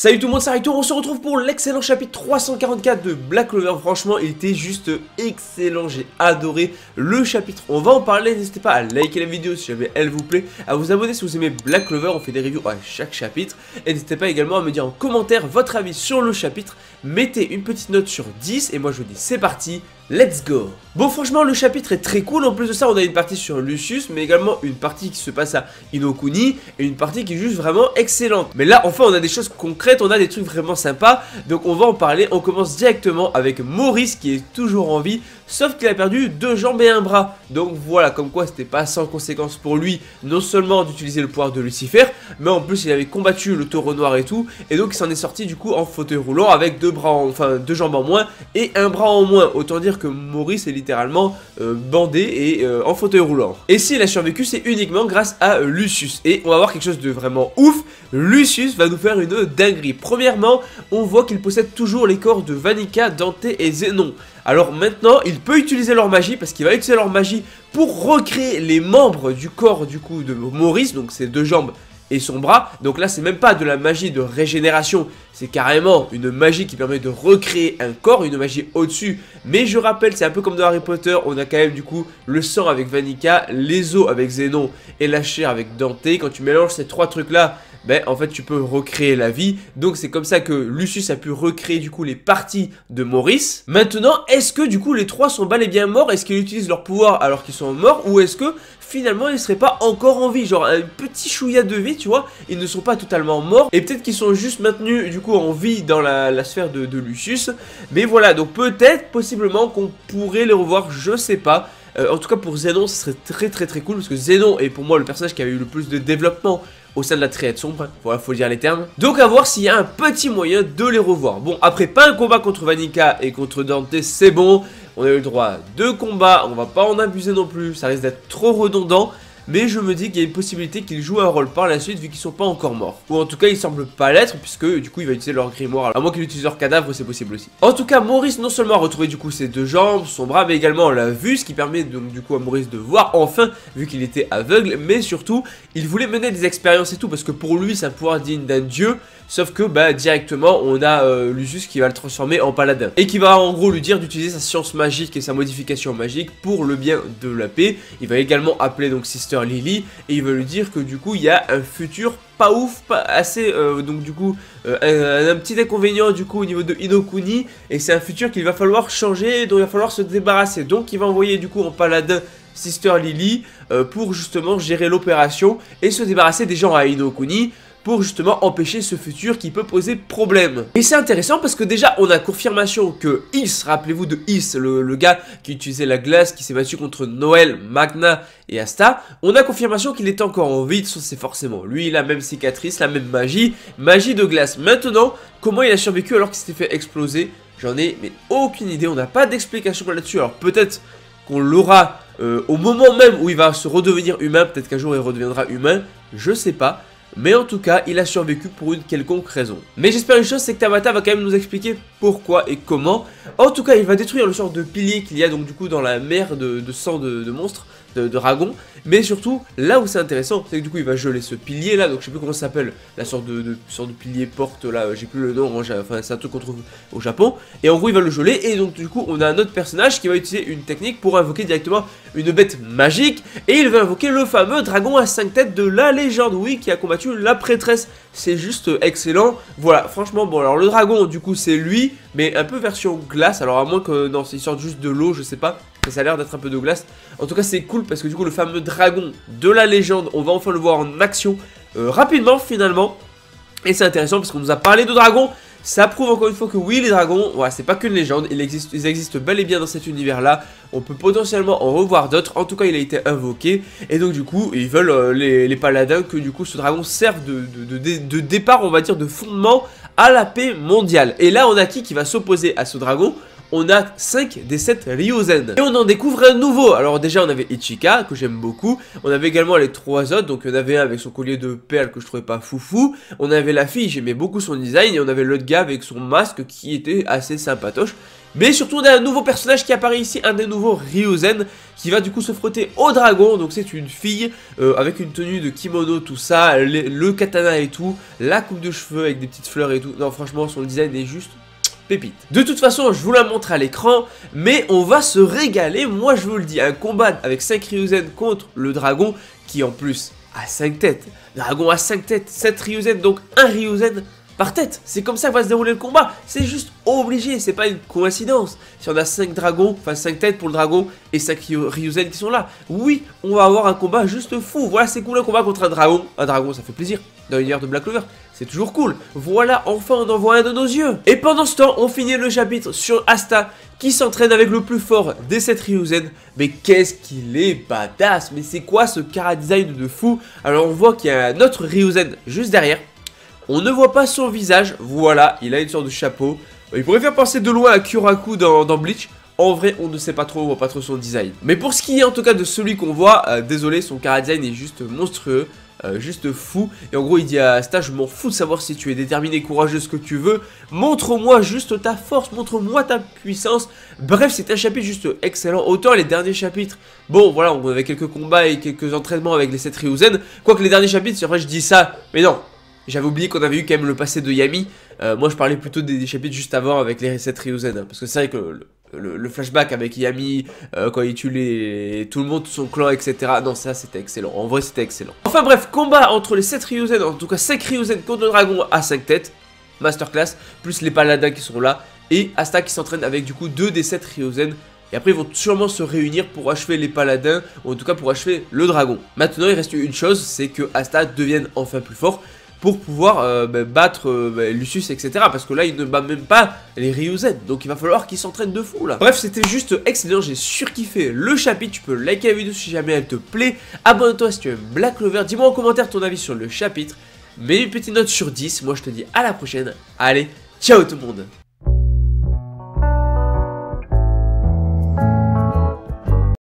Salut tout le monde, c'est Rito, on se retrouve pour l'excellent chapitre 344 de Black Clover. Franchement, il était juste excellent, j'ai adoré le chapitre. On va en parler, n'hésitez pas à liker la vidéo si jamais elle vous plaît, à vous abonner si vous aimez Black Clover, on fait des reviews à chaque chapitre. Et n'hésitez pas également à me dire en commentaire votre avis sur le chapitre. Mettez une petite note sur 10 et moi je vous dis c'est parti, let's go. Bon, franchement le chapitre est très cool. En plus de ça, on a une partie sur Lucius, mais également une partie qui se passe à Inokuni et une partie qui est juste vraiment excellente. Mais là enfin on a des choses concrètes, on a des trucs vraiment sympas, donc on va en parler. On commence directement avec Maurice qui est toujours en vie, sauf qu'il a perdu 2 jambes et un bras. Donc voilà, comme quoi c'était pas sans conséquence pour lui, non seulement d'utiliser le pouvoir de Lucifer, mais en plus il avait combattu le taureau noir et tout, et donc il s'en est sorti du coup en fauteuil roulant avec 2 jambes en moins et un bras en moins. Autant dire que Maurice est littéralement bandé et en fauteuil roulant. Et s'il a survécu, c'est uniquement grâce à Lucius. Et on va voir quelque chose de vraiment ouf. Lucius va nous faire une dinguerie. Premièrement, on voit qu'il possède toujours les corps de Vanica, Dante et Zenon. Alors maintenant, il peut utiliser leur magie, parce qu'il va utiliser leur magie pour recréer les membres du corps du coup de Maurice, donc ses 2 jambes et son bras. Donc là c'est même pas de la magie de régénération, c'est carrément une magie qui permet de recréer un corps, une magie au-dessus. Mais je rappelle, c'est un peu comme dans Harry Potter, on a quand même du coup le sang avec Vanica, les os avec Zenon et la chair avec Dante. Quand tu mélanges ces 3 trucs là, ben en fait tu peux recréer la vie. Donc c'est comme ça que Lucius a pu recréer du coup les parties de Maurice. Maintenant, est-ce que du coup les 3 sont bel et bien morts? Est-ce qu'ils utilisent leur pouvoir alors qu'ils sont morts? Ou est-ce que finalement ils seraient pas encore en vie, genre un petit chouïa de vie, tu vois? Ils ne sont pas totalement morts, et peut-être qu'ils sont juste maintenus du coup en vie dans la sphère de Lucius. Mais voilà, donc peut-être, possiblement qu'on pourrait les revoir, je sais pas. En tout cas pour Zenon, ce serait très cool, parce que Zenon est pour moi le personnage qui a eu le plus de développement au sein de la triade sombre, voilà, faut dire les termes. Donc à voir s'il y a un petit moyen de les revoir. Bon, après pas un combat contre Vanica et contre Dante, c'est bon. On a eu le droit à 2 combats, on va pas en abuser non plus, ça risque d'être trop redondant. Mais je me dis qu'il y a une possibilité qu'ils jouent un rôle par la suite vu qu'ils sont pas encore morts. Ou en tout cas ils semblent pas l'être, puisque du coup il va utiliser leur grimoire. À moins qu'il utilise leur cadavre, c'est possible aussi. En tout cas Maurice non seulement a retrouvé du coup ses 2 jambes, son bras, mais également la vue, ce qui permet donc du coup à Maurice de voir enfin, vu qu'il était aveugle. Mais surtout il voulait mener des expériences et tout, parce que pour lui c'est un pouvoir digne d'un dieu. Sauf que bah directement on a Lucius qui va le transformer en paladin, et qui va en gros lui dire d'utiliser sa science magique et sa modification magique pour le bien de la paix. Il va également appeler donc Sister Lily, et il va lui dire que du coup il y a un futur pas ouf, pas assez, donc du coup un petit inconvénient du coup au niveau de Inokuni, et c'est un futur qu'il va falloir changer, dont il va falloir se débarrasser. Donc il va envoyer du coup en paladin Sister Lily pour justement gérer l'opération et se débarrasser des gens à Inokuni, pour justement empêcher ce futur qui peut poser problème. Et c'est intéressant parce que déjà on a confirmation que Is, rappelez-vous de Is, le gars qui utilisait la glace, qui s'est battu contre Noël, Magna et Asta, on a confirmation qu'il est encore en vie. C'est forcément lui, il a la même cicatrice, la même magie, magie de glace. Maintenant, comment il a survécu alors qu'il s'était fait exploser? J'en ai mais aucune idée, on n'a pas d'explication là-dessus. Alors peut-être qu'on l'aura au moment même où il va se redevenir humain, peut-être qu'un jour il redeviendra humain, je sais pas. Mais en tout cas, il a survécu pour une quelconque raison. Mais j'espère une chose, c'est que Tabata va quand même nous expliquer pourquoi et comment. En tout cas, il va détruire le sort de pilier qu'il y a donc du coup dans la mer de sang de monstres, de dragons. Mais surtout, là où c'est intéressant, c'est que du coup il va geler ce pilier là, donc je sais plus comment ça s'appelle, la sorte de pilier porte là, j'ai plus le nom, enfin c'est un truc qu'on trouve au Japon. Et en gros il va le geler, et donc du coup on a un autre personnage qui va utiliser une technique pour invoquer directement une bête magique. Et il va invoquer le fameux dragon à 5 têtes de la légende, oui, qui a combattu la prêtresse. C'est juste excellent, voilà, franchement. Bon alors le dragon du coup c'est lui, mais un peu version glace, alors à moins que, non, il sorte juste de l'eau, je sais pas. Ça a l'air d'être un peu de glace. En tout cas c'est cool parce que du coup le fameux dragon de la légende, on va enfin le voir en action rapidement finalement. Et c'est intéressant parce qu'on nous a parlé de dragons. Ça prouve encore une fois que oui, les dragons, ouais, c'est pas qu'une légende, ils existent bel et bien dans cet univers là. On peut potentiellement en revoir d'autres. En tout cas il a été invoqué, et donc du coup ils veulent les paladins que du coup ce dragon serve de départ, on va dire, de fondement à la paix mondiale. Et là on a qui va s'opposer à ce dragon? on a 5 des 7 Ryozen. Et on en découvre un nouveau. Alors déjà on avait Ichika que j'aime beaucoup. On avait également les 3 autres. Donc on avait un avec son collier de perles que je trouvais pas foufou. On avait la fille, j'aimais beaucoup son design. Et on avait l'autre gars avec son masque qui était assez sympatoche. Mais surtout on a un nouveau personnage qui apparaît ici, un des nouveaux Ryozen, qui va du coup se frotter au dragon. Donc c'est une fille avec une tenue de kimono, tout ça, le katana et tout, la coupe de cheveux avec des petites fleurs et tout. Non franchement son design est juste pépite. De toute façon je vous la montre à l'écran, mais on va se régaler, moi je vous le dis. Un combat avec 5 Ryozen contre le dragon qui en plus a 5 têtes. Dragon à 5 têtes, 7 Ryozen, donc un Ryozen par tête. C'est comme ça que va se dérouler le combat. C'est juste obligé, c'est pas une coïncidence. Si on a 5 dragons, enfin 5 têtes pour le dragon et 5 Ryozen qui sont là, oui, on va avoir un combat juste fou. Voilà, c'est cool un combat contre un dragon. Un dragon, ça fait plaisir. Dans l'univers de Black Clover, c'est toujours cool. Voilà, enfin on en voit un de nos yeux. Et pendant ce temps, on finit le chapitre sur Asta qui s'entraîne avec le plus fort des 7 Ryozen. Mais qu'est-ce qu'il est badass. Mais c'est quoi ce chara design de fou? Alors on voit qu'il y a un autre Ryozen juste derrière. On ne voit pas son visage, voilà, il a une sorte de chapeau. Il pourrait faire penser de loin à Kyoraku dans Bleach. En vrai, on ne sait pas trop, on voit pas trop son design. Mais pour ce qui est en tout cas de celui qu'on voit, désolé, son chara design est juste monstrueux. Juste fou. Et en gros il dit à Asta, je m'en fous de savoir si tu es déterminé, courageux, ce que tu veux. Montre-moi juste ta force, montre-moi ta puissance. Bref, c'est un chapitre juste excellent. Autant les derniers chapitres, bon voilà, on avait quelques combats et quelques entraînements avec les 7 Ryozen. Quoique les derniers chapitres, c'est vrai je dis ça, mais non. J'avais oublié qu'on avait eu quand même le passé de Yami. Moi je parlais plutôt des chapitres juste avant avec les 7 Ryozen, hein, parce que c'est vrai que le flashback avec Yami, quand il tue tout le monde, son clan, etc. Non, ça c'était excellent. En vrai, c'était excellent. Enfin bref, combat entre les 7 Ryozen, en tout cas 5 Ryozen contre le dragon à 5 têtes. Masterclass, plus les paladins qui sont là. Et Asta qui s'entraîne avec du coup 2 des 7 Ryozen. Et après ils vont sûrement se réunir pour achever les paladins, ou en tout cas pour achever le dragon. Maintenant il reste une chose, c'est que Asta devienne enfin plus fort pour pouvoir battre Lucius, etc. Parce que là, il ne bat même pas les Ryozen. Donc, il va falloir qu'il s'entraîne de fou, là. Bref, c'était juste excellent. J'ai surkiffé le chapitre. Tu peux liker la vidéo si jamais elle te plaît. Abonne-toi si tu aimes Black Clover. Dis-moi en commentaire ton avis sur le chapitre. Mets une petite note sur 10. Moi, je te dis à la prochaine. Allez, ciao tout le monde.